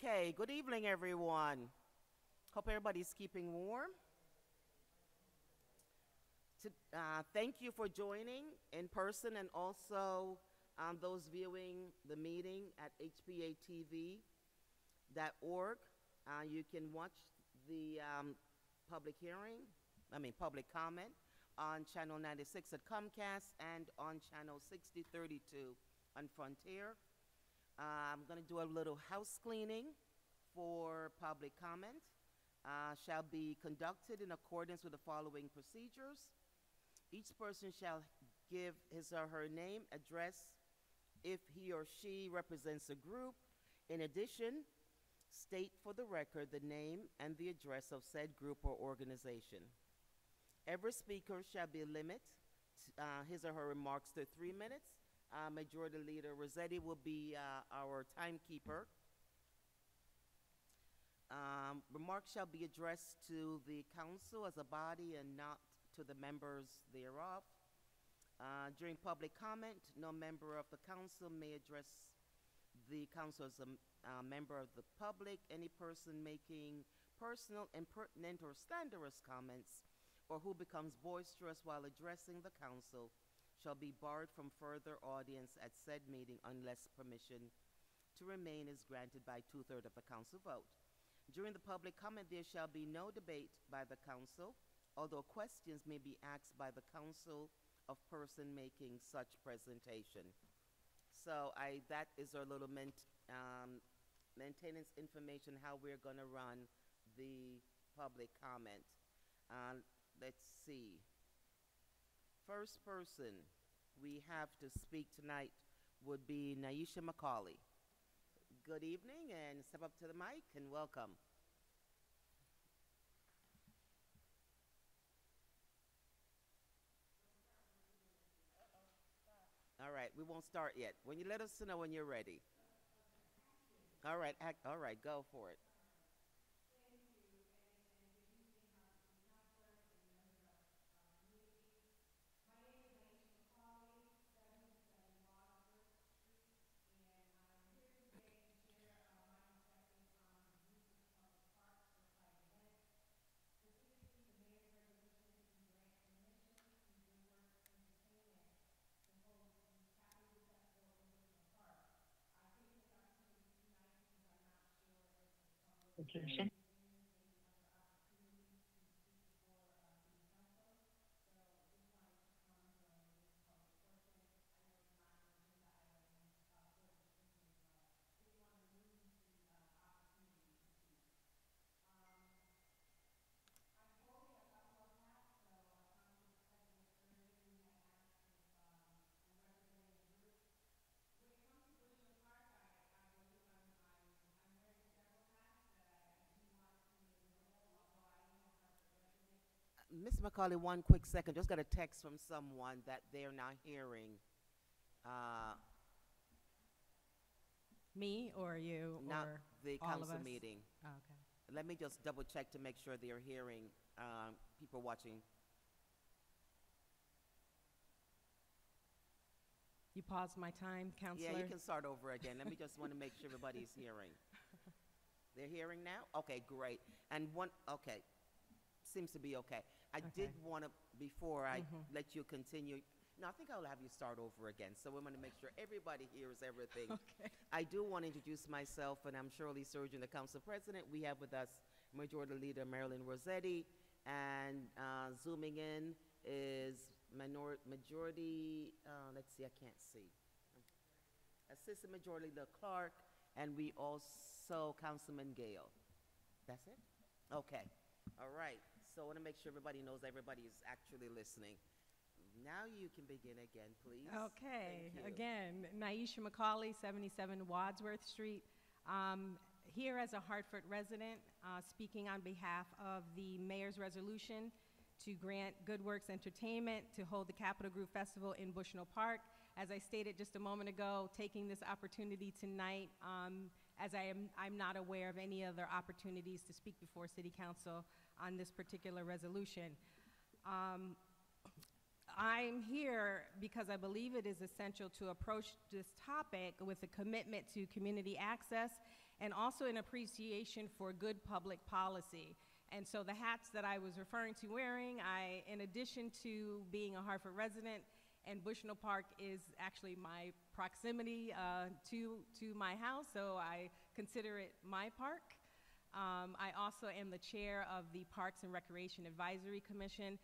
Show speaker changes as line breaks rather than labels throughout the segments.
Okay, good evening, everyone. Hope everybody's keeping warm. Thank you for joining in person and also those viewing the meeting at HPA-TV.org. You can watch the public hearing, public comment on Channel 96 at Comcast and on Channel 6032 on Frontier. I'm going to do a little house cleaning for public comment. Shall be conducted in accordance with the following procedures. Each person shall give his or her name, address, if he or she represents a group. In addition, state for the record the name and the address of said group or organization. Every speaker shall be limit his or her remarks to 3 minutes. Majority Leader Rossetti will be our timekeeper. Remarks shall be addressed to the council as a body and not to the members thereof. During public comment, no member of the council may address the council as a member of the public. Any person making personal, impertinent, or slanderous comments or who becomes boisterous while addressing the council shall be barred from further audience at said meeting unless permission to remain is granted by 2/3 of the council vote. During the public comment, there shall be no debate by the council, although questions may be asked by the council of person making such presentation. So that is our little maintenance information, how we're going to run the public comment. Let's see. First person we have to speak tonight would be Naisha McCauley. Good evening, and step up to the mic and welcome. All right, we won't start yet. When you let us know when you're ready. All right, all right, go for it.
Vacation.
Miss McCauley, one quick second. Just got a text from someone that they're not hearing.
Me or you
Not
or
the
all of
council
us?
meeting.
Oh, okay.
Let me just double check to make sure they're hearing people watching.
You paused my time, Counselor?
Yeah, you can start over again. Let me just want to make sure everybody's hearing. They're hearing now? Okay, great. And okay, seems to be okay. I did want to, before I let you continue, no, I think I'll have you start over again. So we want to make sure everybody hears everything.
Okay.
I do want to introduce myself, and I'm Shirley Surgeon, the Council President. We have with us Majority Leader Marilyn Rossetti, and zooming in is Majority, let's see, I can't see. Assistant Majority Leader Clark, and we also Councilman Gale. That's it? Okay. All right. So I want to make sure everybody knows everybody is actually listening. Now you can begin again, please.
Okay.
Thank you.
Again, Naisha McCauley, 77 Wadsworth Street. Here as a Hartford resident, speaking on behalf of the Mayor's resolution to grant Good Works Entertainment to hold the Capitol Group Festival in Bushnell Park. As I stated just a moment ago, taking this opportunity tonight, as I'm not aware of any other opportunities to speak before City Council on this particular resolution. I'm here because I believe it is essential to approach this topic with a commitment to community access and also an appreciation for good public policy. And so the hats that I was referring to wearing, in addition to being a Hartford resident, and Bushnell Park is actually my proximity to my house, so I consider it my park. I also am the chair of the Parks and Recreation Advisory Commission,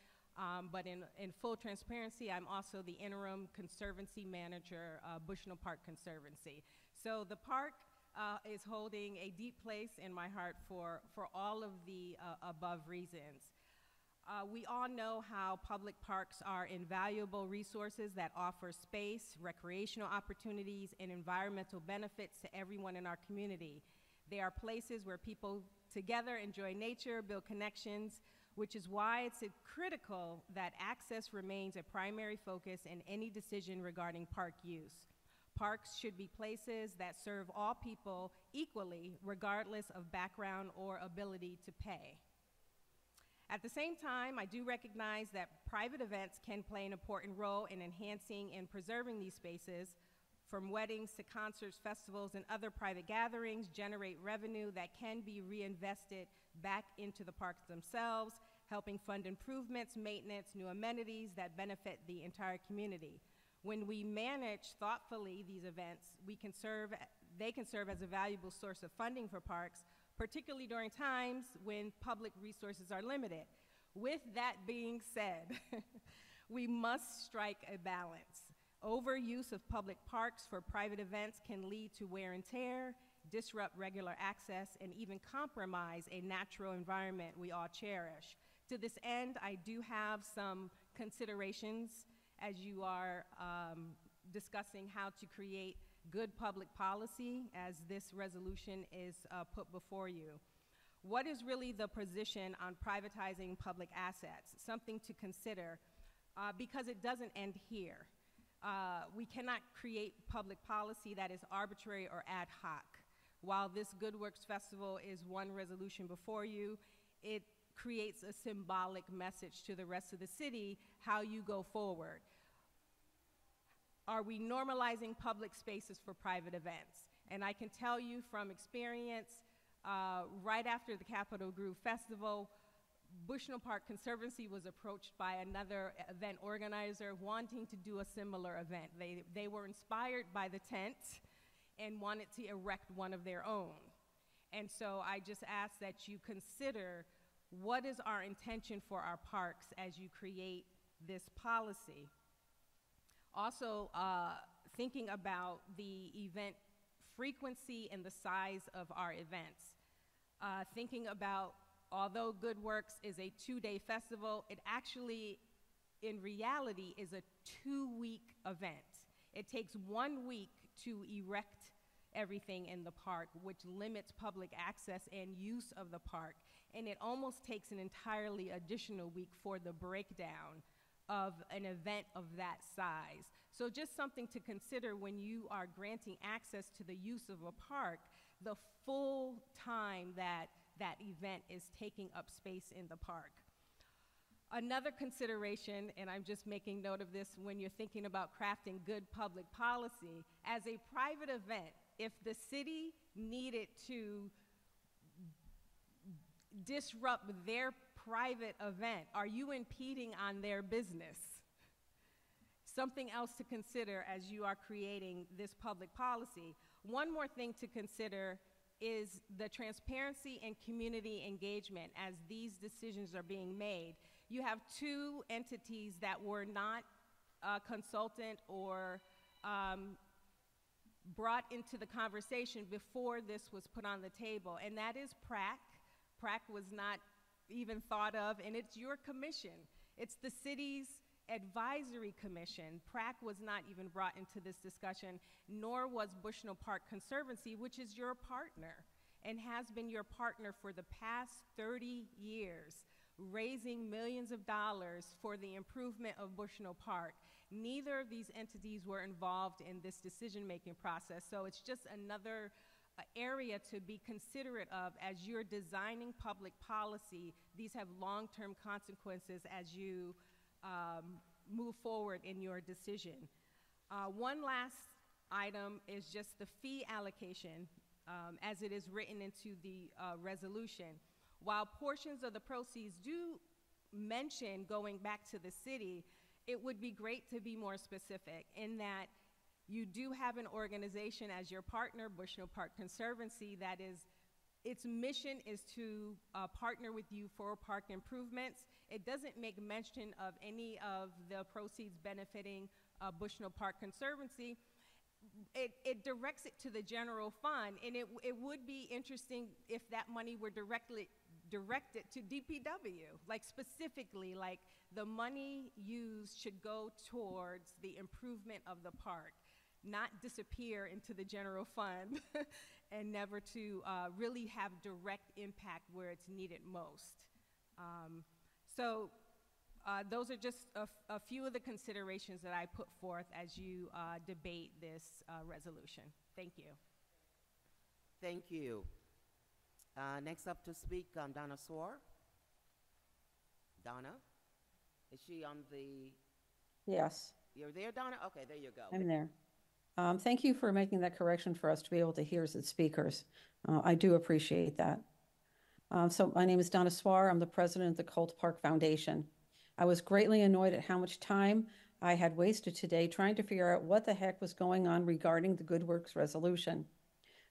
but in full transparency, I'm also the interim conservancy manager, Bushnell Park Conservancy. So the park is holding a deep place in my heart for all of the above reasons. We all know how public parks are invaluable resources that offer space, recreational opportunities, and environmental benefits to everyone in our community. They are places where people together enjoy nature, build connections, which is why it's critical that access remains a primary focus in any decision regarding park use. Parks should be places that serve all people equally, regardless of background or ability to pay. At the same time, I do recognize that private events can play an important role in enhancing and preserving these spaces. From weddings to concerts, festivals, and other private gatherings generate revenue that can be reinvested back into the parks themselves, helping fund improvements, maintenance, new amenities that benefit the entire community. When we manage thoughtfully these events, they can serve as a valuable source of funding for parks, particularly during times when public resources are limited. With that being said, we must strike a balance. Overuse of public parks for private events can lead to wear and tear, disrupt regular access, and even compromise a natural environment we all cherish. To this end, I do have some considerations as you are discussing how to create good public policy as this resolution is put before you. What is really the position on privatizing public assets? Something to consider because it doesn't end here. We cannot create public policy that is arbitrary or ad hoc. While this Good Works Festival is one resolution before you, it creates a symbolic message to the rest of the city how you go forward. Are we normalizing public spaces for private events? And I can tell you from experience, right after the Capitol Groove Festival, Bushnell Park Conservancy was approached by another event organizer wanting to do a similar event. They were inspired by the tent and wanted to erect one of their own. And so I just ask that you consider what is our intention for our parks as you create this policy. Also, thinking about the event frequency and the size of our events. Thinking about, although Good Works is a 2-day festival, it actually, in reality, is a 2-week event. It takes 1 week to erect everything in the park, which limits public access and use of the park. And it almost takes an entirely additional week for the breakdown of an event of that size. So just something to consider when you are granting access to the use of a park, the full time that that event is taking up space in the park. Another consideration, and I'm just making note of this when you're thinking about crafting good public policy, as a private event, if the city needed to disrupt their private event, are you impeding on their business? Something else to consider as you are creating this public policy. One more thing to consider is the transparency and community engagement as these decisions are being made. You have two entities that were not consultant or brought into the conversation before this was put on the table, and that is PRAC. PRAC was not even thought of, and it's your commission. It's the city's advisory commission. PRAC was not even brought into this discussion, nor was Bushnell Park Conservancy, which is your partner and has been your partner for the past 30 years, raising millions of dollars for the improvement of Bushnell Park. Neither of these entities were involved in this decision-making process, so it's just another area to be considerate of as you're designing public policy. These have long-term consequences as you move forward in your decision. One last item is just the fee allocation. as it is written into the resolution. While portions of the proceeds do mention going back to the city, it would be great to be more specific in that you do have an organization as your partner, Bushnell Park Conservancy, that is, its mission is to partner with you for park improvements. It doesn't make mention of any of the proceeds benefiting Bushnell Park Conservancy. It directs it to the general fund, and it would be interesting if that money were directed to DPW, like specifically, like the money used should go towards the improvement of the park, not disappear into the general fund and never to really have direct impact where it's needed most. Those are just a few of the considerations that I put forth as you debate this resolution. Thank you.
Thank you. Next up to speak, Donna Swar. Donna, is she on the?
Yes.
You're there, Donna? Okay, there you go.
I'm there. Thank you for making that correction for us to be able to hear as the speakers. I do appreciate that. So my name is Donna Swar. I'm the president of the Colt Park Foundation. I was greatly annoyed at how much time I had wasted today trying to figure out what the heck was going on regarding the Good Works resolution.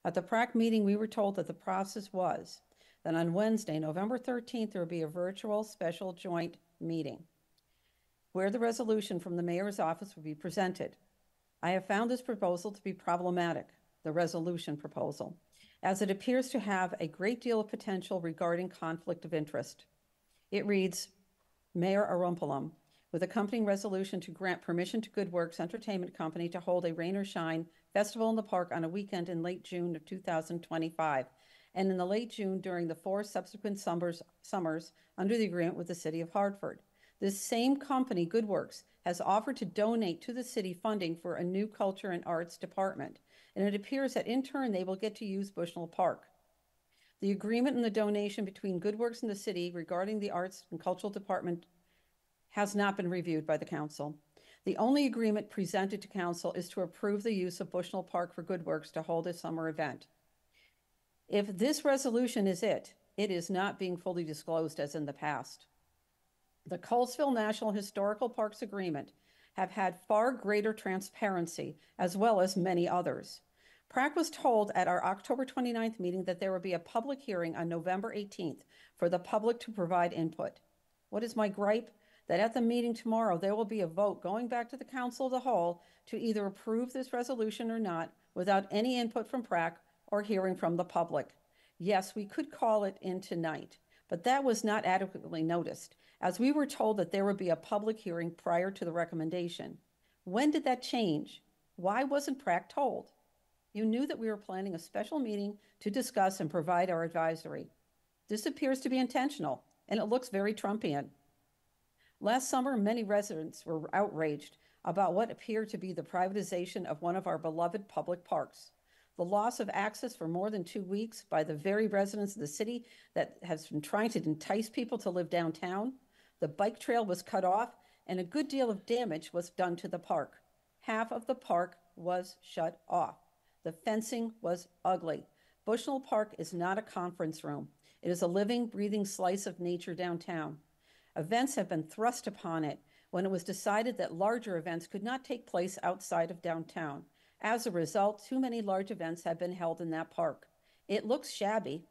At the PRAC meeting, we were told that the process was that on Wednesday, November 13th, there would be a virtual special joint meeting where the resolution from the mayor's office would be presented. I have found this proposal to be problematic, the resolution proposal, as it appears to have a great deal of potential regarding conflict of interest. It reads, Mayor Arumpelum, with accompanying resolution to grant permission to Good Works Entertainment Company to hold a Rain or Shine festival in the park on a weekend in late June of 2025, and in the late June during the 4 subsequent summers under the agreement with the city of Hartford. This same company, Good Works, has offered to donate to the city funding for a new culture and arts department, and it appears that in turn they will get to use Bushnell Park. The agreement and the donation between Good Works and the city regarding the arts and cultural department has not been reviewed by the council. The only agreement presented to council is to approve the use of Bushnell Park for Good Works to hold a summer event. If this resolution is it is not being fully disclosed as in the past. The Colesville National Historical Parks Agreement have had far greater transparency, as well as many others. PRAC was told at our October 29th meeting that there would be a public hearing on November 18th for the public to provide input. What is my gripe? That at the meeting tomorrow, there will be a vote going back to the council of the whole to either approve this resolution or not without any input from PRAC or hearing from the public. Yes, we could call it in tonight, but that was not adequately noticed, as we were told that there would be a public hearing prior to the recommendation. When did that change? Why wasn't PRAC told? You knew that we were planning a special meeting to discuss and provide our advisory. This appears to be intentional, and it looks very Trumpian. Last summer, many residents were outraged about what appeared to be the privatization of one of our beloved public parks. The loss of access for more than 2 weeks by the very residents of the city that has been trying to entice people to live downtown. The bike trail was cut off, and a good deal of damage was done to the park. Half of the park was shut off. The fencing was ugly. Bushnell Park is not a conference room. It is a living, breathing slice of nature downtown. Events have been thrust upon it when it was decided that larger events could not take place outside of downtown. As a result, too many large events have been held in that park. It looks shabby.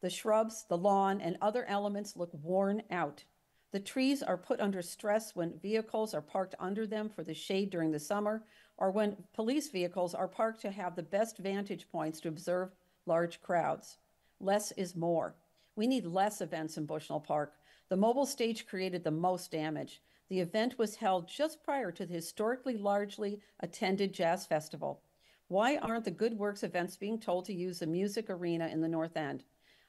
The shrubs, the lawn, and other elements look worn out. The trees are put under stress when vehicles are parked under them for the shade during the summer, or when police vehicles are parked to have the best vantage points to observe large crowds. Less is more. We need less events in Bushnell Park. The mobile stage created the most damage. The event was held just prior to the historically largely attended jazz festival. Why aren't the Good Works events being told to use the music arena in the North End?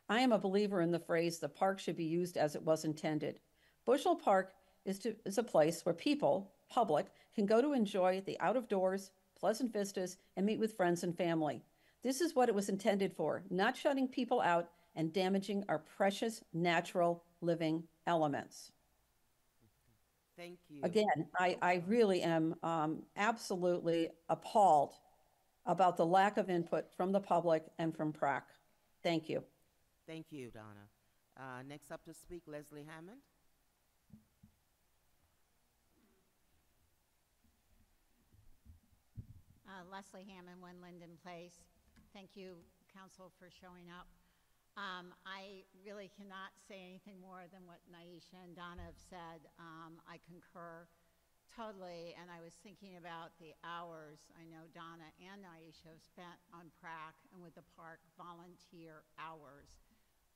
I am a believer in the phrase, the park should be used as it was intended. Bushnell Park is a place where people, public, can go to enjoy the out of doors, pleasant vistas, and meet with friends and family. This is what it was intended for, not shutting people out and damaging our precious natural living elements.
Thank you.
Again, I really am absolutely appalled about the lack of input from the public and from PRAC. Thank you.
Thank you, Donna. Next up to speak, Leslie Hammond.
Leslie Hammond, 1 Linden Place. Thank you, Council, for showing up. I really cannot say anything more than what Naisha and Donna have said. I concur totally, and I was thinking about the hours I know Donna and Naisha have spent on PRAC and with the park volunteer hours.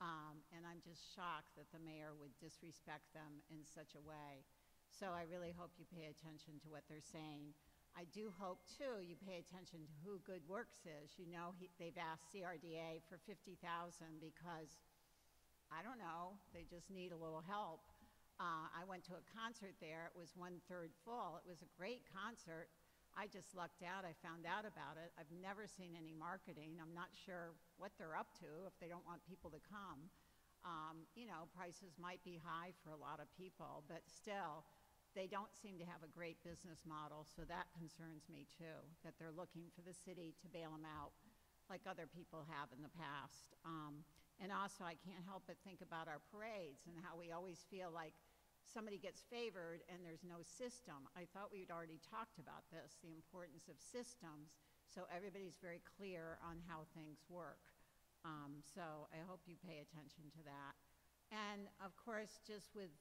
And I'm just shocked that the mayor would disrespect them in such a way. So I really hope you pay attention to what they're saying. I do hope, too, you pay attention to who Good Works is. You know, they've asked CRDA for $50,000 because, I don't know, they just need a little help. I went to a concert there. It was 1/3 full. It was a great concert. I just lucked out. I found out about it. I've never seen any marketing. I'm not sure what they're up to if they don't want people to come. You know, prices might be high for a lot of people, but still, they don't seem to have a great business model, so that concerns me too, that they're looking for the city to bail them out like other people have in the past. And also, I can't help but think about our parades and how we always feel like somebody gets favored and there's no system. I thought we'd already talked about this, the importance of systems, so everybody's very clear on how things work. So I hope you pay attention to that. And of course, just with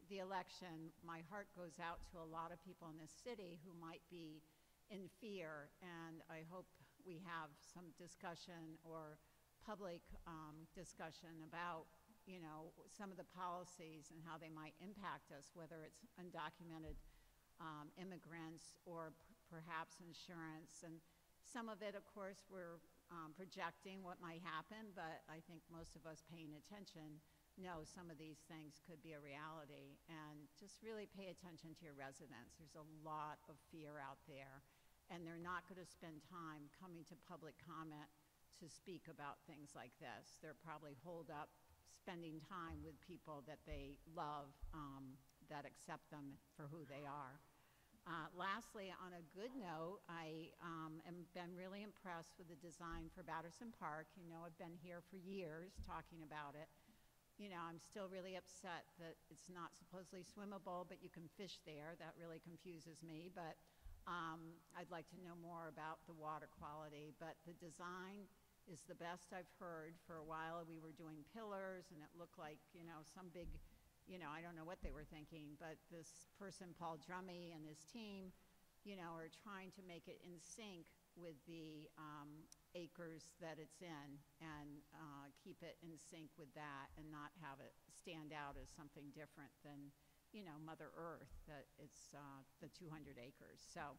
the election, my heart goes out to a lot of people in this city who might be in fear, and I hope we have some discussion or public discussion about, you know, some of the policies and how they might impact us, whether it's undocumented immigrants or perhaps insurance. And some of it, of course, we're projecting what might happen, but I think most of us paying attention know some of these things could be a reality. And just really pay attention to your residents. There's a lot of fear out there, and they're not going to spend time coming to public comment to speak about things like this. They're probably holed up spending time with people that they love, that accept them for who they are. Lastly, on a good note, I have been really impressed with the design for Batterson Park. You know, I've been here for years talking about it. You know, I'm still really upset that it's not supposedly swimmable, but you can fish there. That really confuses me, but I'd like to know more about the water quality. But the design is the best I've heard. For a while, we were doing pillars, and it looked like, you know, some big, you know, I don't know what they were thinking, but this person, Paul Drummy, and his team, you know, are trying to make it in sync with the acres that it's in, and keep it in sync with that and not have it stand out as something different than, you know, Mother Earth, that it's the 200 acres. So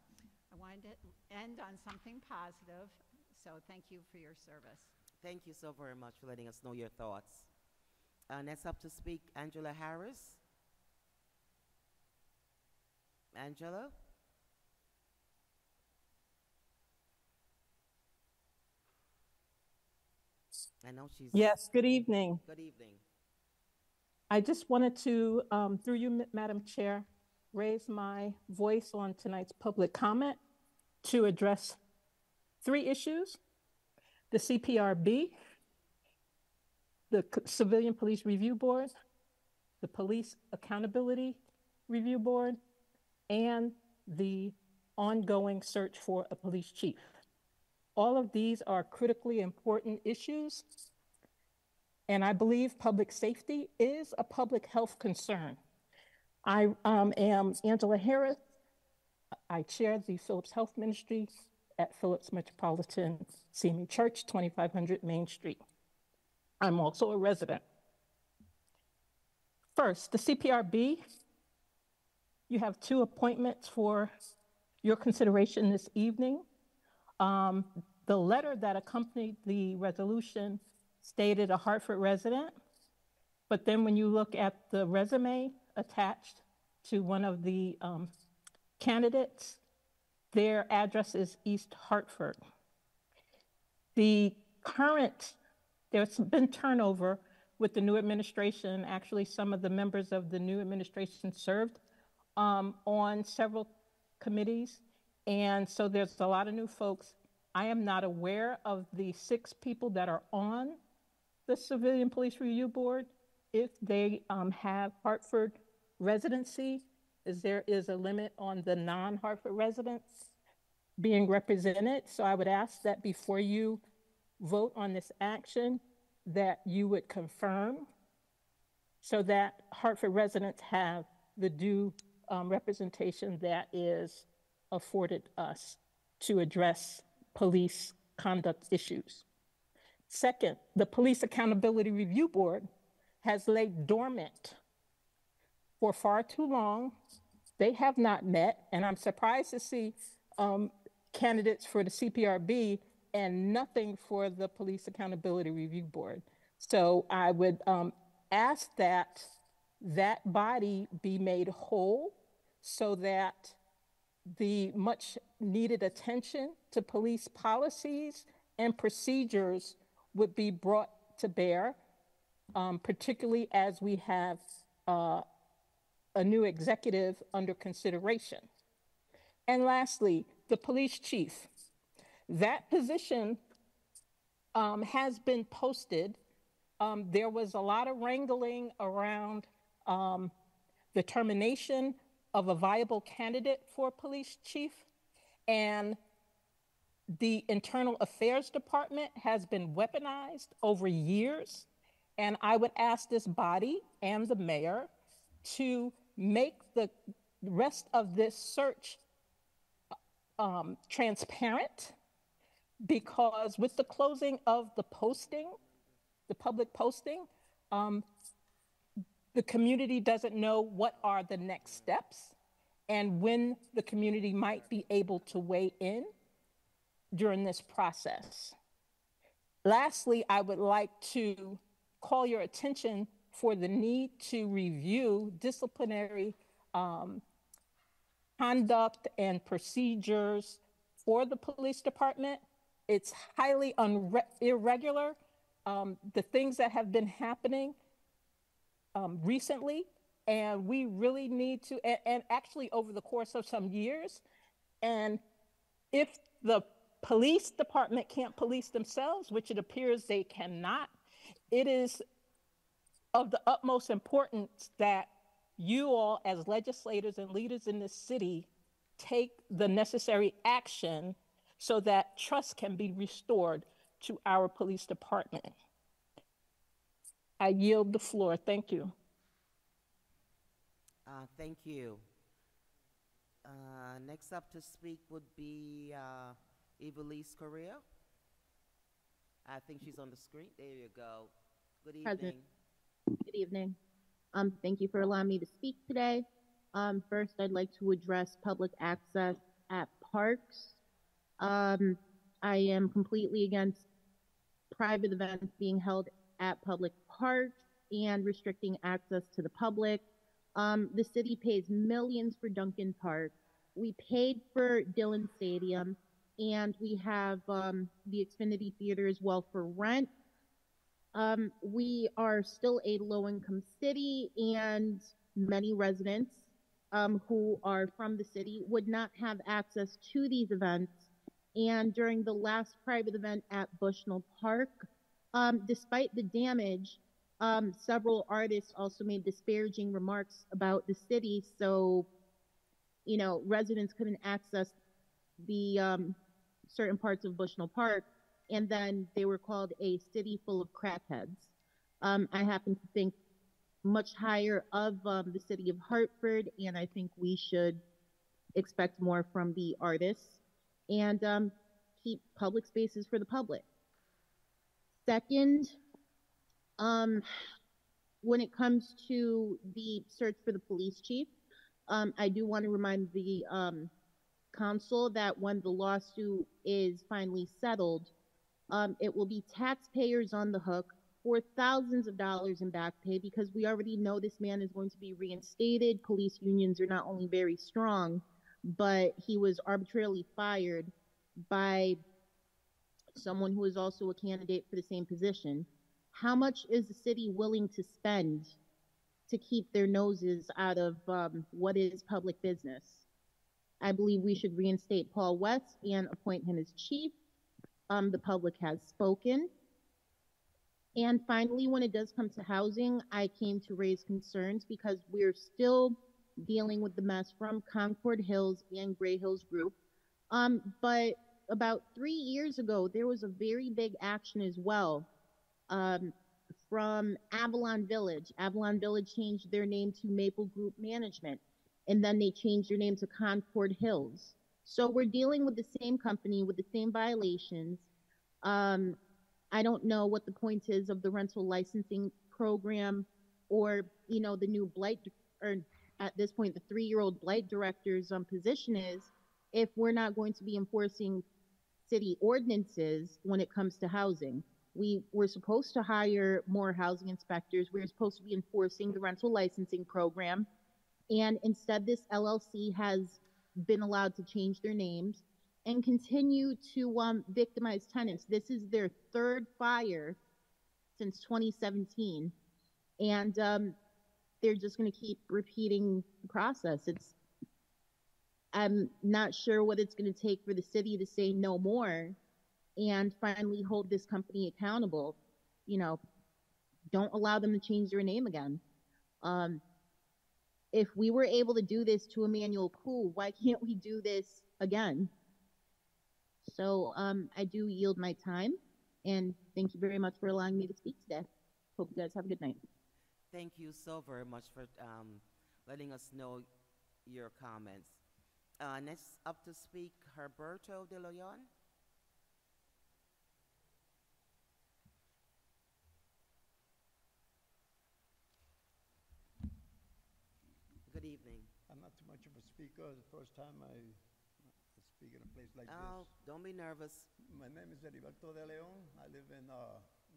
I wanted to end on something positive, so thank you for your service.
Thank you so very much for letting us know your thoughts. Next up to speak, Angela Harris. Angela? I know she's...
Yes, good evening.
Good evening.
I just wanted to, through you, Madam Chair, raise my voice on tonight's public comment to address 3 issues: the CPRB, the Civilian Police Review Board, the Police Accountability Review Board, and the ongoing search for a police chief. All of these are critically important issues, and I believe public safety is a public health concern. I am Angela Harris. I chair the Phillips Health Ministry at Phillips Metropolitan CME Church, 2500 Main Street. I'm also a resident. First, the CPRB. You have 2 appointments for your consideration this evening. The letter that accompanied the resolution stated a Hartford resident, but then when you look at the resume attached to one of the candidates, their address is East Hartford. There's been turnover with the new administration. Actually, some of the members of the new administration served on several committees, and so there's a lot of new folks I am not aware of the 6 people that are on the Civilian Police Review Board. If they have Hartford residency, there is a limit on the non-Hartford residents being represented. So I would ask that before you vote on this action, that you would confirm so that Hartford residents have the due representation that is afforded us to address police conduct issues. Second, the Police Accountability Review Board has laid dormant for far too long. They have not met, and I'm surprised to see candidates for the CPRB and nothing for the Police Accountability Review Board. So I would ask that that body be made whole so that the much needed attention to police policies and procedures would be brought to bear, particularly as we have a new executive under consideration. And lastly, the police chief. That position has been posted. There was a lot of wrangling around the termination of a viable candidate for police chief, and the Internal Affairs Department has been weaponized over years. And I would ask this body and the mayor to make the rest of this search transparent, because with the closing of the posting, the public posting, the community doesn't know what are the next steps and when the community might be able to weigh in during this process. Lastly, I would like to call your attention for the need to review disciplinary conduct and procedures for the police department. It's highly irregular. The things that have been happening recently, and we really need to, and actually over the course of some years, and if the police department can't police themselves, which it appears they cannot, it is of the utmost importance that you all as legislators and leaders in this city take the necessary action so that trust can be restored to our police department. I yield the floor. Thank you.
Thank you. Next up to speak would be Evelise Correa. I think she's on the screen. There you go. Good evening.
Present. Good evening. Thank you for allowing me to speak today. First, I'd like to address public access at parks. I am completely against private events being held at public parks and restricting access to the public. The city pays millions for Duncan Park. We paid for Dillon Stadium, and we have the Xfinity Theater as well for rent. We are still a low-income city, and many residents who are from the city would not have access to these events. And during the last private event at Bushnell Park, despite the damage, several artists also made disparaging remarks about the city. So, you know, residents couldn't access the certain parts of Bushnell Park, and then they were called a city full of crackheads. I happen to think much higher of the city of Hartford, and I think we should expect more from the artists and keep public spaces for the public. Second, when it comes to the search for the police chief, I do want to remind the council that when the lawsuit is finally settled, it will be taxpayers on the hook for thousands of dollars in back pay, because we already know this man is going to be reinstated. Police unions are not only very strong, but he was arbitrarily fired by someone who is also a candidate for the same position. How much is the city willing to spend to keep their noses out of what is public business? I believe we should reinstate Paul West and appoint him as chief. The public has spoken. And finally, when it does come to housing, I came to raise concerns because we're still dealing with the mess from Concord Hills and Gray Hills Group. But about 3 years ago, there was a very big action as well, um, from Avalon Village. Avalon Village changed their name to Maple Group Management, and then they changed their name to Concord Hills. So we're dealing with the same company with the same violations. Um, I don't know what the point is of the rental licensing program, or, the new blight, or at this point, the 3-year-old blight director's position is, if we're not going to be enforcing city ordinances when it comes to housing. We're supposed to hire more housing inspectors. We're supposed to be enforcing the rental licensing program. And instead, this LLC has been allowed to change their names and continue to victimize tenants. This is their third fire since 2017. And they're just going to keep repeating the process. I'm not sure what it's going to take for the city to say no more and finally hold this company accountable. Don't allow them to change their name again. If we were able to do this to Emmanuel Poole, why can't we do this again? So I do yield my time, and thank you very much for allowing me to speak today. Hope you guys have a good night.
Thank you so very much for letting us know your comments. Next up to speak, Herberto de Leon. Good evening.
I'm not too much of a speaker. The first time I speak in a place like
Oh,
this.
don't be nervous.
My name is Heriberto de Leon. I live in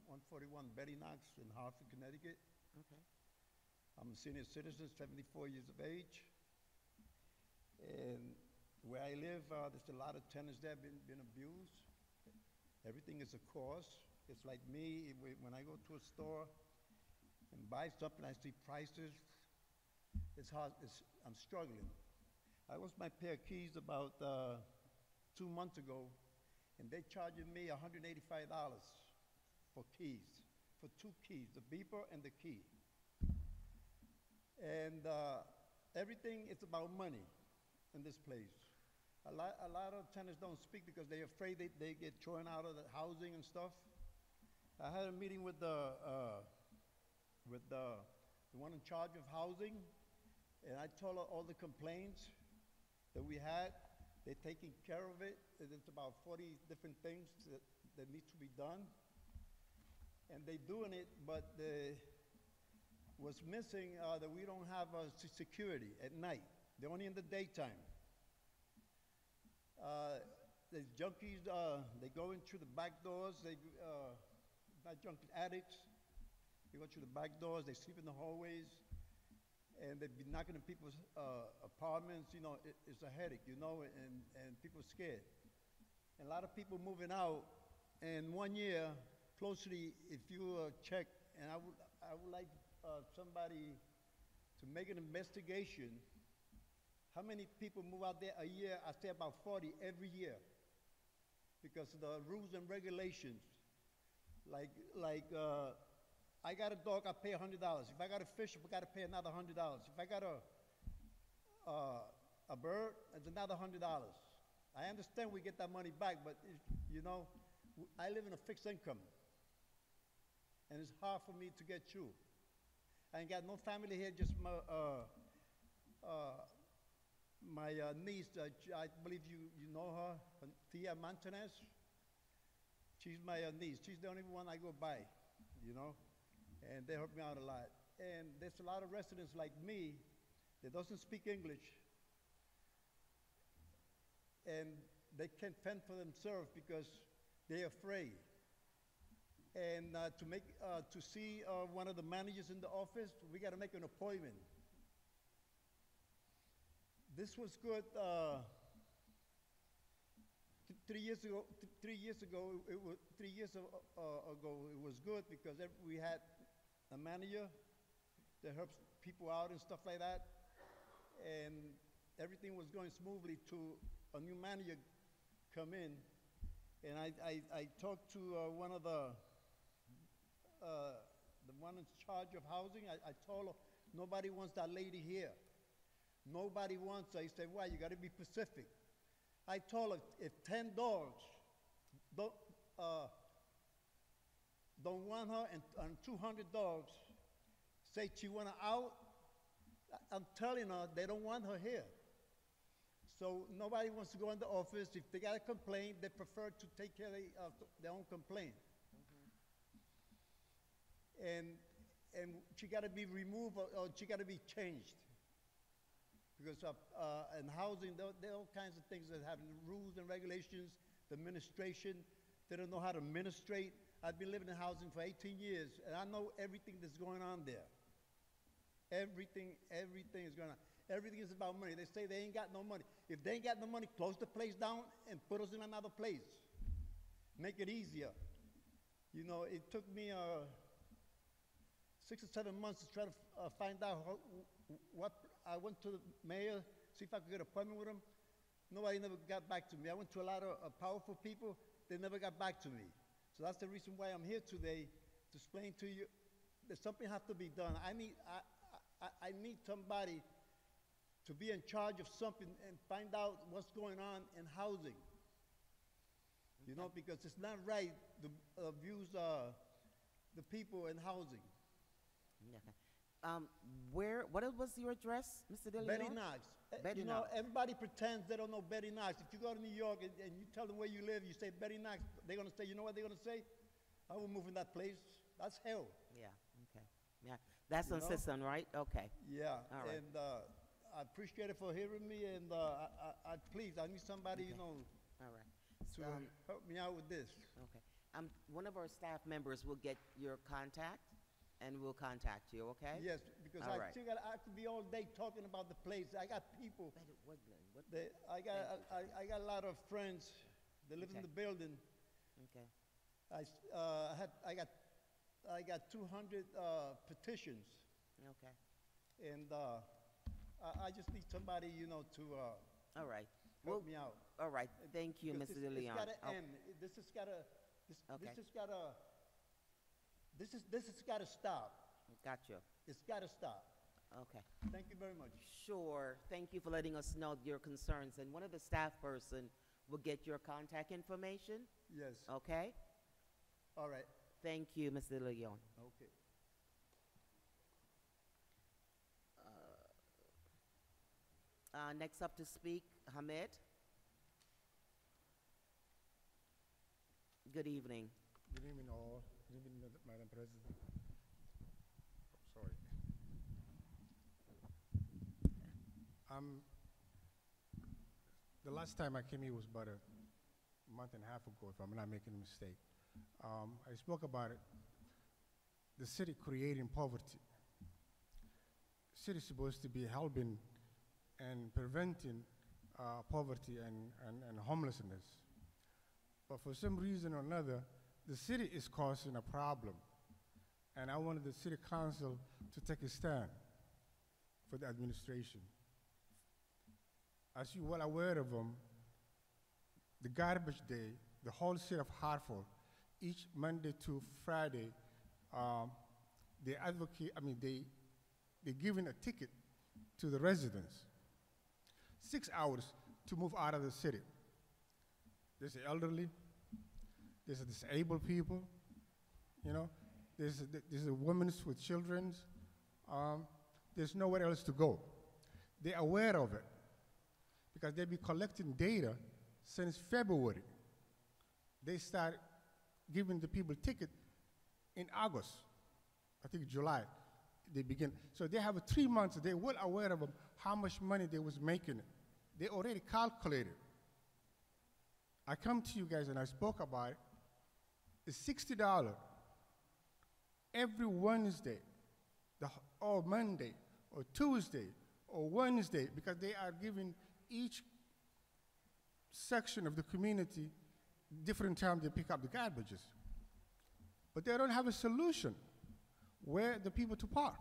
141 Betty Knox in Hartford, Connecticut.
Okay.
I'm a senior citizen, 74 years of age. And where I live, there's a lot of tenants that have been abused. Everything is a cost. It's like me, when I go to a store and buy something, I see prices. It's hard. I'm struggling. I lost my pair of keys about 2 months ago, and they're charging me $185 for keys, for 2 keys, the beeper and the key. And everything is about money in this place. A lot of tenants don't speak because they're afraid they get thrown out of the housing and stuff. I had a meeting with the one in charge of housing, and I told her all the complaints that we had. They're taking care of it. It's about 40 different things that need to be done. And they're doing it, but what's missing that we don't have security at night. They're only in the daytime. There's junkies, they go in through the back doors. Not junkies, addicts. They go through the back doors, they sleep in the hallways, and they be knocking on people's apartments. It's a headache, and people are scared. And a lot of people moving out, and 1 year, closely, if you check, and I would like somebody to make an investigation. How many people move out there a year? I say about 40 every year, because of the rules and regulations. Like I got a dog, I pay $100. If I got a fish, I got to pay another $100. If I got a bird, it's another $100. I understand we get that money back, but I live in a fixed income, and it's hard for me to get through. I ain't got no family here, just my niece. I believe you know her, Tia Montanez. She's my niece. She's the only one I go by, and they help me out a lot. And there's a lot of residents like me that doesn't speak English, and they can't fend for themselves because they're afraid. And to see one of the managers in the office, we got to make an appointment. This was good. 3 years ago, it was good because we had a manager that helps people out and stuff like that, and everything was going smoothly to a new manager come in, And I talked to one of the one in charge of housing. I told her, nobody wants that lady here. Nobody wants her. He said, why? You got to be specific. I told her, if 10 dogs don't want her and 200 dogs say she want her out, I'm telling her they don't want her here. So nobody wants to go in the office. If they got a complaint, they prefer to take care of their own complaint. And she got to be removed or she got to be changed. Because in housing, there are all kinds of things that have rules and regulations, the administration, they don't know how to administrate. I've been living in housing for 18 years, and I know everything that's going on there. Everything is going on. Everything is about money. They say they ain't got no money. If they ain't got no money, close the place down and put us in another place. Make it easier. You know, it took me 6 or 7 months to try to find out what. I went to the mayor, see if I could get an appointment with him. Nobody never got back to me. I went to a lot of powerful people. They never got back to me. So that's the reason why I'm here today, to explain to you that something has to be done. I need somebody to be in charge of something and find out what's going on in housing. You know, because it's not right to abuse the people in housing.
Okay. What was your address, Mr. De Leon?
Betty Knox.
Betty
You know,
Knox.
everybody pretends they don't know Betty Knox. If you go to New York and you tell them where you live, you say Betty Knox, they're going to say, you know what they're going to say? I will move in that place. That's hell.
Yeah, okay. Yeah, that's on Sisson, right? Okay.
Yeah.
All right.
And I appreciate it for hearing me. And please, I need somebody, you know,
All right.
to help me out with this.
Okay. One of our staff members will get your contact, and we'll contact you, okay?
Yes, because
All
I
right.
think I could be all day talking about the place. I got people. I got a lot of friends that live in
Okay.
the building.
Okay.
I got 200 petitions,
Okay.
and I just need somebody, you know, to
All right.
help me out.
All right. Thank you,
Because
Mr. De Leon.
It's gotta
Oh,
end. This has gotta.
Okay.
This has gotta stop.
Gotcha.
It's gotta stop.
Okay.
Thank you very much.
Sure. Thank you for letting us know your concerns. And one of the staff person will get your contact information,
Yes.
okay?
All right.
Thank you, Mr. De Leon.
Okay.
Next up to speak, Hamid. Good evening.
Good evening, all. Good evening, Madam President. Sorry. The last time I came here was about a month and a half ago, if I'm not making a mistake. I spoke about it, the city creating poverty. City is supposed to be helping and preventing poverty and homelessness. But for some reason or another, the city is causing a problem. And I wanted the city council to take a stand for the administration. As you're well aware of them, the garbage day, the whole city of Hartford, each Monday to Friday, they advocate, they're giving a ticket to the residents. 6 hours to move out of the city. There's the elderly, there's the disabled people, you know, there's the women with children. There's nowhere else to go. They're aware of it because they've been collecting data since February. They start giving the people ticket in August, I think July, they begin. So they have 3 months, they're well aware of how much money they was making. They already calculated. I come to you guys and I spoke about it. It's $60 every Wednesday, or Monday, or Tuesday, or Wednesday, because they are giving each section of the community different time they pick up the garbages. But they don't have a solution where the people to park.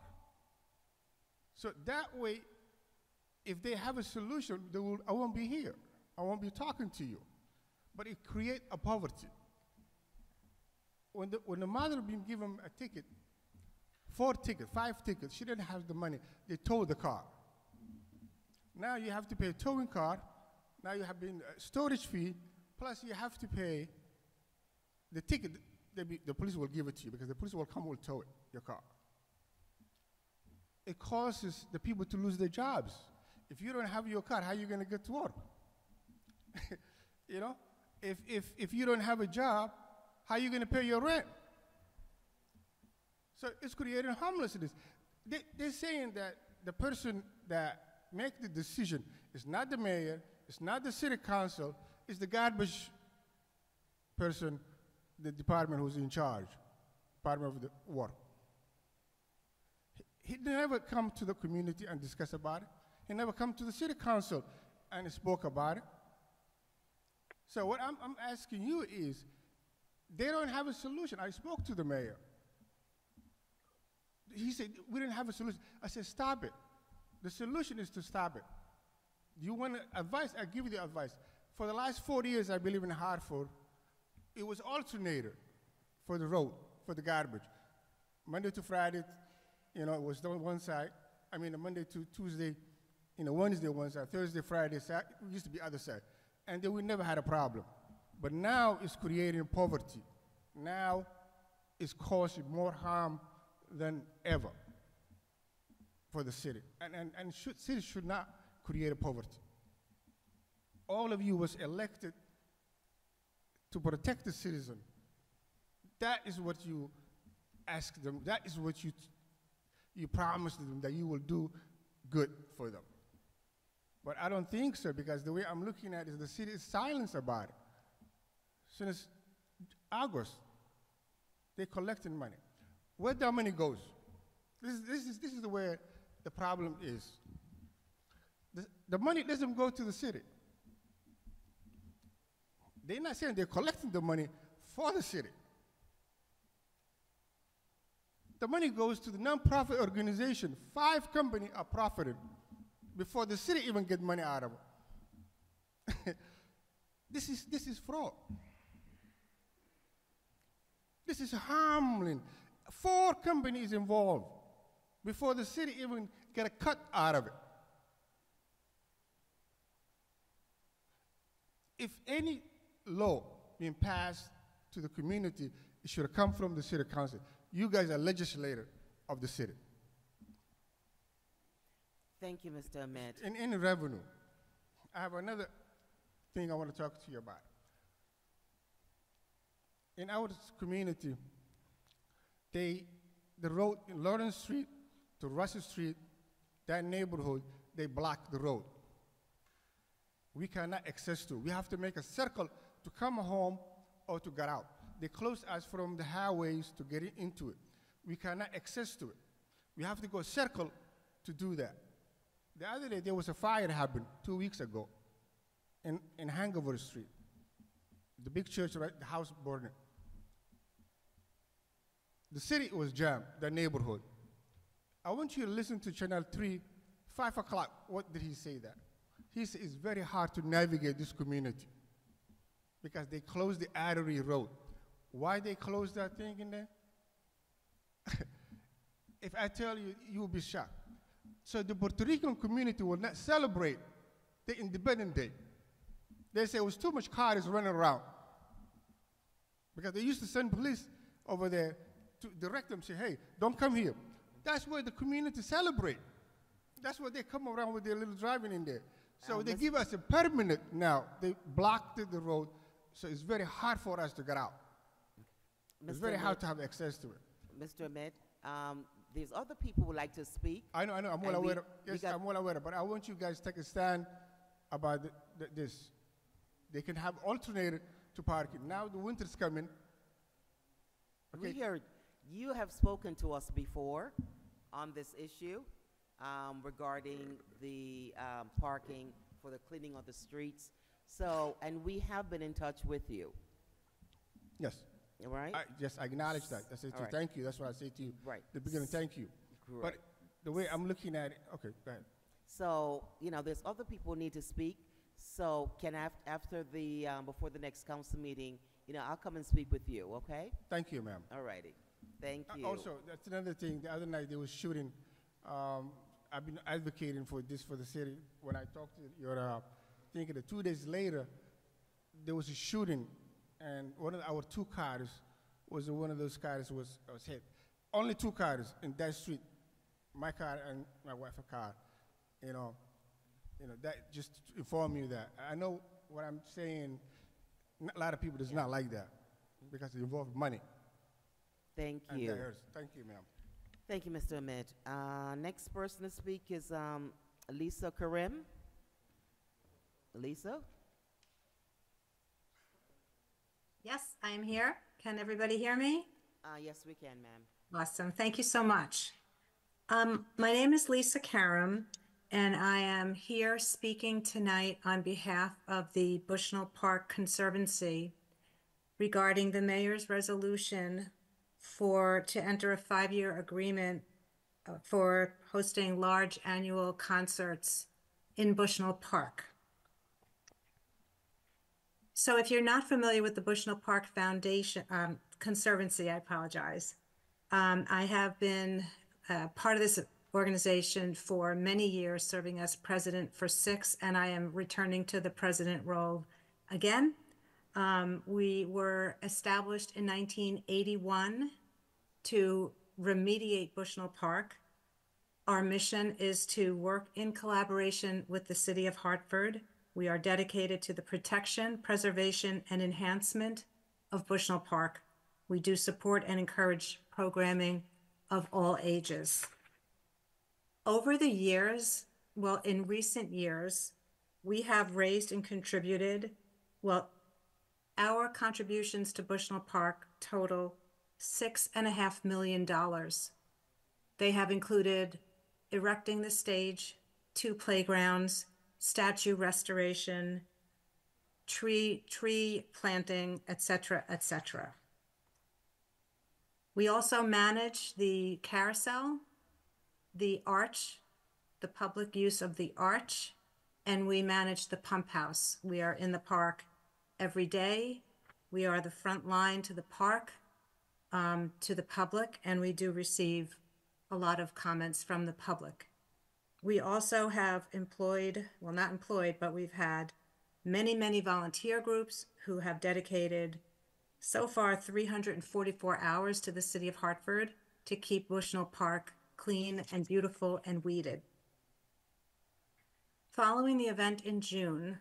So that way, if they have a solution, I won't be here. I won't be talking to you. but it create a poverty. When the mother been given a ticket, 4 tickets, 5 tickets, she didn't have the money. They towed the car. Now you have to pay a towing car. Now you have been storage fee, plus you have to pay the ticket. The police will give it to you because the police will come will tow it, your car. It causes the people to lose their jobs. If you don't have your car, how are you going to get to work? You know, if you don't have a job, how are you going to pay your rent? So it's creating homelessness. They're saying that the person that makes the decision is not the mayor, it's not the city council, it's the garbage person, the department who's in charge, Department of the Work. He never come to the community and discuss about it. He never come to the city council and spoke about it. So what I'm asking you is, they don't have a solution. I spoke to the mayor. He said, we didn't have a solution. I said, stop it. The solution is to stop it. You want advice? I give you the advice. For the last 40 years, I believe in Hartford, it was alternator for the road, for the garbage. Monday to Friday, you know, it was on one side. I mean, Monday to Tuesday, you know, Wednesday one side, Thursday, Friday, Saturday, it used to be other side. And then we never had a problem. But now it's creating poverty. Now it's causing more harm than ever for the city. And cities should not create a poverty. All of you was elected to protect the citizen. That is what you ask them. That is what you promised them, that you will do good for them. But I don't think so, because the way I'm looking at it is the city is silent about it. Since August, they're collecting money. Where the money goes? This is where the problem is. The money doesn't go to the city. They're not saying they're collecting the money for the city. The money goes to the nonprofit organization. 5 companies are profiting before the city even get money out of it. This is fraud. This is harming. 4 companies involved before the city even get a cut out of it. If any law being passed to the community, it should have come from the city council. You guys are legislator of the city.
Thank you, Mr. Ahmed.
In revenue, I have another thing I want to talk to you about. In our community, the road in Lawrence Street to Russell Street, that neighborhood, they block the road. We cannot access to it. We have to make a circle to come home or to get out. They close us from the highways to get into it. We cannot access to it. We have to go circle to do that. The other day, there was a fire happened 2 weeks ago in Hangover Street. The big church, right, the house burned. The city was jammed, the neighborhood. I want you to listen to Channel 3, 5 o'clock. What did he say that? He said it's very hard to navigate this community because they closed the artery road. Why they closed that thing in there? If I tell you, you will be shocked. So the Puerto Rican community will not celebrate the Independence Day. They say it was too much cars running around. Because they used to send police over there to direct them, say, hey, don't come here. That's where the community celebrate. That's where they come around with their little driving in there. So they give us a permanent now. They blocked the road, so it's very hard for us to get out. It's very hard to have access to it.
Mr. Ahmed, there's other people who would like to speak.
I know, I'm well aware. Yes, I'm well aware. But I want you guys to take a stand about this. They can have alternative to parking. Now the winter's coming. Okay.
We heard you have spoken to us before on this issue regarding the parking for the cleaning of the streets. So, and we have been in touch with you.
Yes.
All right?
Yes, I acknowledge that. I say to you, thank you. That's what I say to you.
Right.
The beginning, thank you.
Correct.
But the way I'm looking at it, okay, go ahead.
So, you know, there's other people who need to speak. So can after the, before the next council meeting, I'll come and speak with you, okay?
Thank you, ma'am.
All righty. Thank you.
Also, that's another thing. The other night they were shooting. I've been advocating for this for the city. When I talked to your, I think 2 days later, there was a shooting, and one of our two cars was one of those cars was hit. Only two cars in that street, my car and my wife's car. That just to inform you that I know what I'm saying. A lot of people does not like that because it involves money.
Thank
And
you.
that hurts. Thank you, ma'am.
Thank you, Mr. Ahmed. Next person to speak is Lisa Karim. Lisa?
Yes, I am here. Can everybody hear me?
Yes, we can, ma'am.
Awesome. Thank you so much. My name is Lisa Karam, and I am here speaking tonight on behalf of the Bushnell Park Conservancy regarding the mayor's resolution to enter a 5-year agreement for hosting large annual concerts in Bushnell Park. So if you're not familiar with the Bushnell Park Foundation, Conservancy, I apologize. I have been part of this organization for many years, serving as president for 6, and I am returning to the president role again. We were established in 1981 to remediate Bushnell Park. Our mission is to work in collaboration with the city of Hartford. We are dedicated to the protection, preservation, and enhancement of Bushnell Park. We do support and encourage programming of all ages. Over the years, well, in recent years, we have raised and contributed, our contributions to Bushnell Park total $6.5 million. They have included erecting the stage, 2 playgrounds, statue restoration, tree planting, etc., etc. We also manage the carousel, the arch, the public use of the arch, and we manage the pump house. We are in the park every day. We are the front line to the park, to the public, and we do receive a lot of comments from the public. We also have not employed, but we've had many, many volunteer groups who have dedicated so far 344 hours to the city of Hartford to keep Bushnell Park clean and beautiful and weeded. Following the event in June,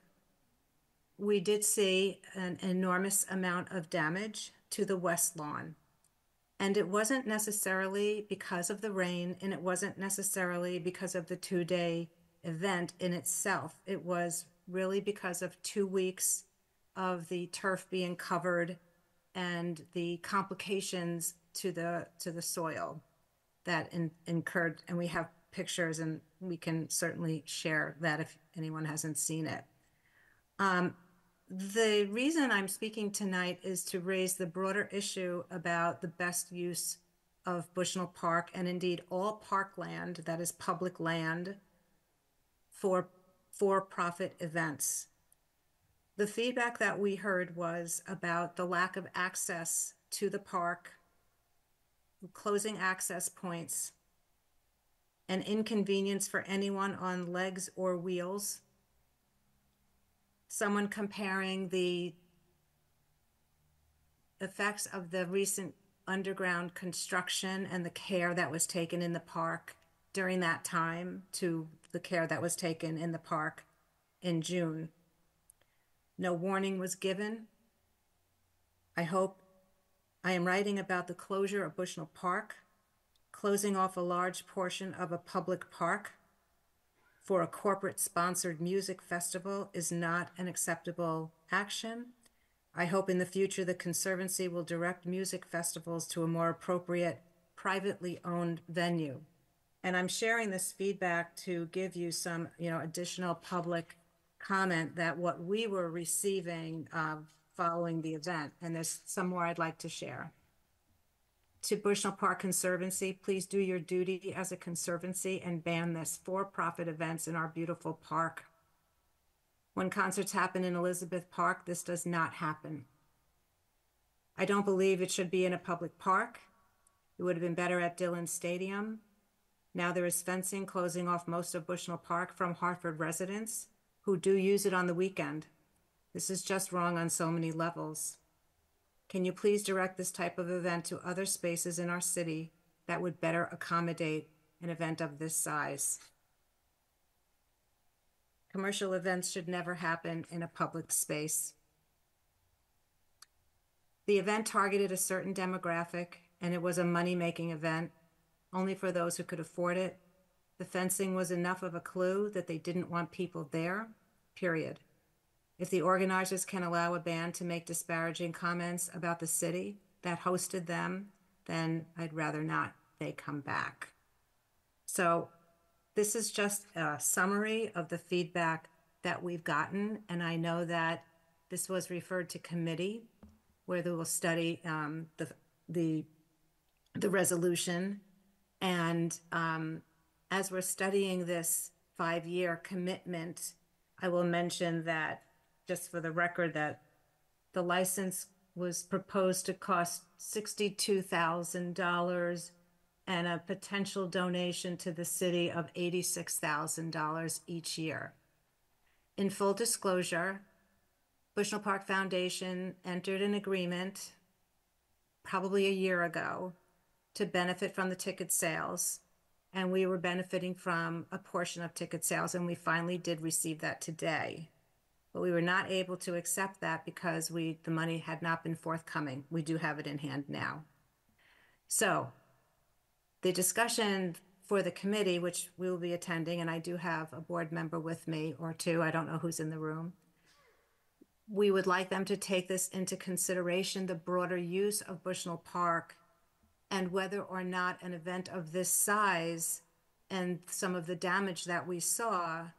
we did see an enormous amount of damage to the west lawn. And it wasn't necessarily because of the rain, and it wasn't necessarily because of the 2-day event in itself. It was really because of 2 weeks of the turf being covered and the complications to the soil that incurred. And we have pictures, and we can certainly share that if anyone hasn't seen it. The reason I'm speaking tonight is to raise the broader issue about the best use of Bushnell Park, and indeed all parkland that is public land for for-profit events. The feedback that we heard was about the lack of access to the park, closing access points, an inconvenience for anyone on legs or wheels, someone comparing the effects of the recent underground construction and the care that was taken in the park during that time to the care that was taken in the park in June. No warning was given. I am writing about the closure of Bushnell Park, closing off a large portion of a public park for a corporate-sponsored music festival is not an acceptable action. I hope in the future the Conservancy will direct music festivals to a more appropriate, privately owned venue. And I'm sharing this feedback to give you some, additional public comment that what we were receiving following the event, and there's some more I'd like to share. To Bushnell Park Conservancy, please do your duty as a conservancy and ban this for-profit events in our beautiful park. When concerts happen in Elizabeth Park, this does not happen. I don't believe it should be in a public park. It would have been better at Dillon Stadium. Now there is fencing closing off most of Bushnell Park from Hartford residents who do use it on the weekend. This is just wrong on so many levels. Can you please direct this type of event to other spaces in our city that would better accommodate an event of this size? Commercial events should never happen in a public space. The event targeted a certain demographic, and it was a money-making event, only for those who could afford it. The fencing was enough of a clue that they didn't want people there, period. If the organizers can allow a band to make disparaging comments about the city that hosted them, then I'd rather not they come back. So this is just a summary of the feedback that we've gotten, and I know that this was referred to committee, where they will study the resolution. And as we're studying this 5-year commitment, I will mention that, just for the record, that the license was proposed to cost $62,000 and a potential donation to the city of $86,000 each year. In full disclosure, Bushnell Park Foundation entered an agreement probably a year ago to benefit from the ticket sales, and we were benefiting from a portion of ticket sales, and we finally did receive that today. But we were not able to accept that because the money had not been forthcoming. We do have it in hand now. So the discussion for the committee, which we will be attending, and I do have a board member with me or two, I don't know who's in the room, we would like them to take this into consideration, the broader use of Bushnell Park, and whether or not an event of this size and some of the damage that we saw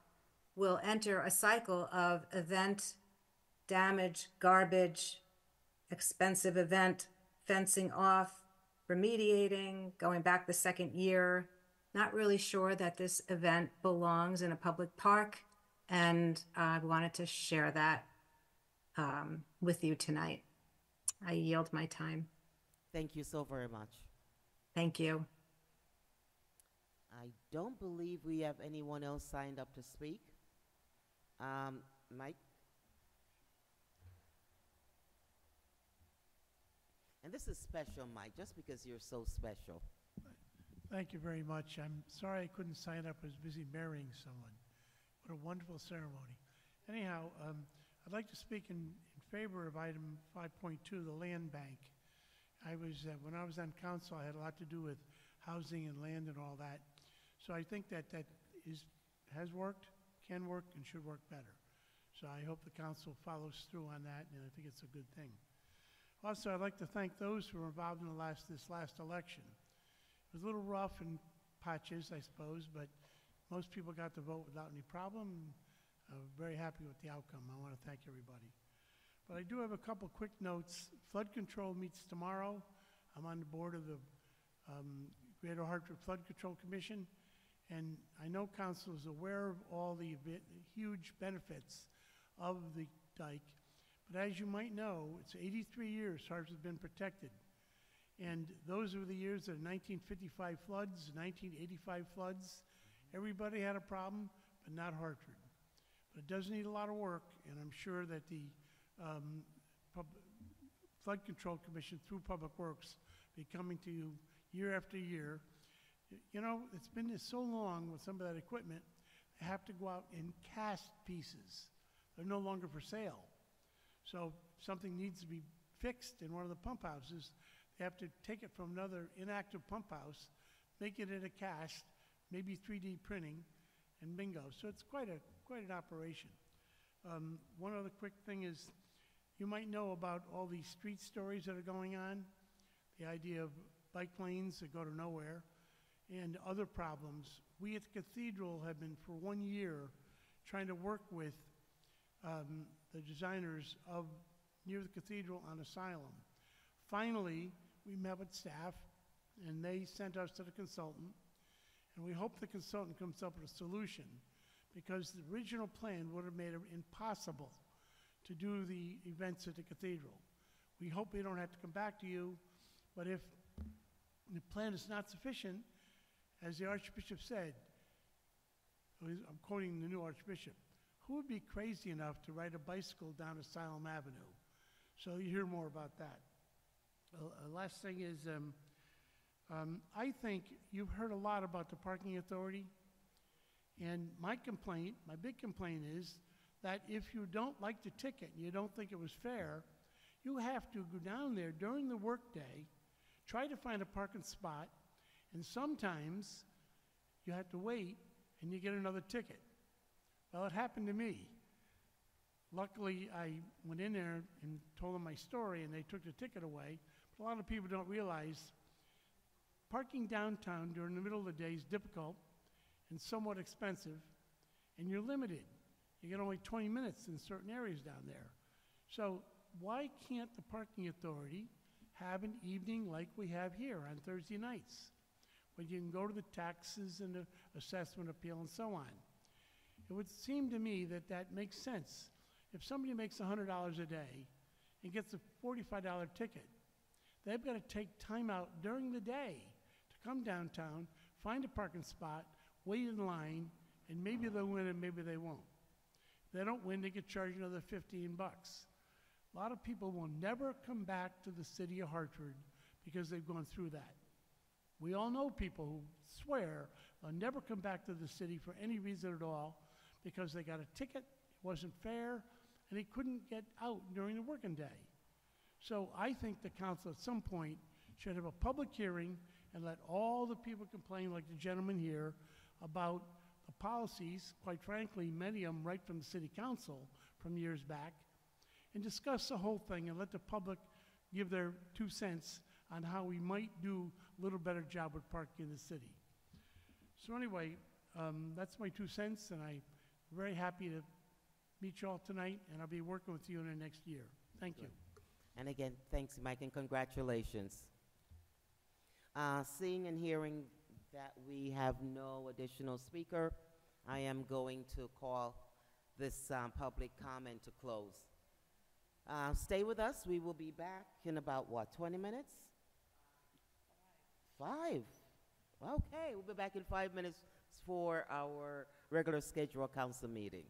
will enter a cycle of event, damage, garbage, expensive event, fencing off, remediating, going back the second year. Not really sure that this event belongs in a public park, and I wanted to share that with you tonight. I yield my time.
Thank you so very much.
Thank you.
I don't believe we have anyone else signed up to speak. Mike? And this is special, Mike, just because you're so special.
Thank you very much. I'm sorry I couldn't sign up. I was busy marrying someone. What a wonderful ceremony. Anyhow, I'd like to speak in favor of item 5.2, the land bank. When I was on council, I had a lot to do with housing and land and all that. So I think that has worked, can work, and should work better. So I hope the council follows through on that, and I think it's a good thing. Also, I'd like to thank those who were involved in this last election. It was a little rough in patches, I suppose, but most people got to vote without any problem. I'm very happy with the outcome. I want to thank everybody. But I do have a couple quick notes. Flood control meets tomorrow. I'm on the board of the Greater Hartford Flood Control Commission, and I know council is aware of all the huge benefits of the dike. But as you might know, it's 83 years Hartford's been protected. And those were the years of 1955 floods, 1985 floods. Everybody had a problem, but not Hartford. But it does need a lot of work, and I'm sure that the Flood Control Commission through Public Works be coming to you year after year. You know, it's been so long with some of that equipment, they have to go out and cast pieces. They're no longer for sale. So if something needs to be fixed in one of the pump houses, they have to take it from another inactive pump house, make it in a cast, maybe 3D printing, and bingo. So it's quite an operation. One other quick thing is, you might know about all these street stories that are going on, the idea of bike lanes that go to nowhere, and other problems. We at the cathedral have been, for 1 year, trying to work with the designers of near the cathedral on Asylum. Finally, we met with staff, and they sent us to the consultant, and we hope the consultant comes up with a solution, because the original plan would have made it impossible to do the events at the cathedral. We hope we don't have to come back to you, but if the plan is not sufficient, as the Archbishop said, I'm quoting the new Archbishop, who would be crazy enough to ride a bicycle down Asylum Avenue? So you hear more about that. Last thing is, I think you've heard a lot about the parking authority, and my big complaint is that if you don't like the ticket and you don't think it was fair, you have to go down there during the workday, try to find a parking spot, and sometimes you have to wait and you get another ticket. Well, it happened to me. Luckily, I went in there and told them my story, and they took the ticket away. But a lot of people don't realize parking downtown during the middle of the day is difficult and somewhat expensive, and you're limited. You get only 20 minutes in certain areas down there. So why can't the parking authority have an evening like we have here on Thursday nights, when you can go to the taxes and the assessment appeal and so on? It would seem to me that that makes sense. If somebody makes $100 a day and gets a $45 ticket, they've got to take time out during the day to come downtown, find a parking spot, wait in line, and maybe they'll win and maybe they won't. If they don't win, they get charged another 15 bucks. A lot of people will never come back to the city of Hartford because they've gone through that. We all know people who swear they'll never come back to the city for any reason at all because they got a ticket, it wasn't fair, and they couldn't get out during the working day. So I think the council at some point should have a public hearing and let all the people complain, like the gentleman here, about the policies, quite frankly, many of them right from the city council from years back, and discuss the whole thing and let the public give their 2 cents on how we might do a little better job with parking in the city. So anyway, that's my 2 cents, and I'm very happy to meet you all tonight, and I'll be working with you in the next year. Thank you.
And again, thanks, Mike, and congratulations. Seeing and hearing that we have no additional speaker, I am going to call this public comment to close. Stay with us. We will be back in about, 20 minutes? 5. Okay, we'll be back in 5 minutes for our regular scheduled council meeting.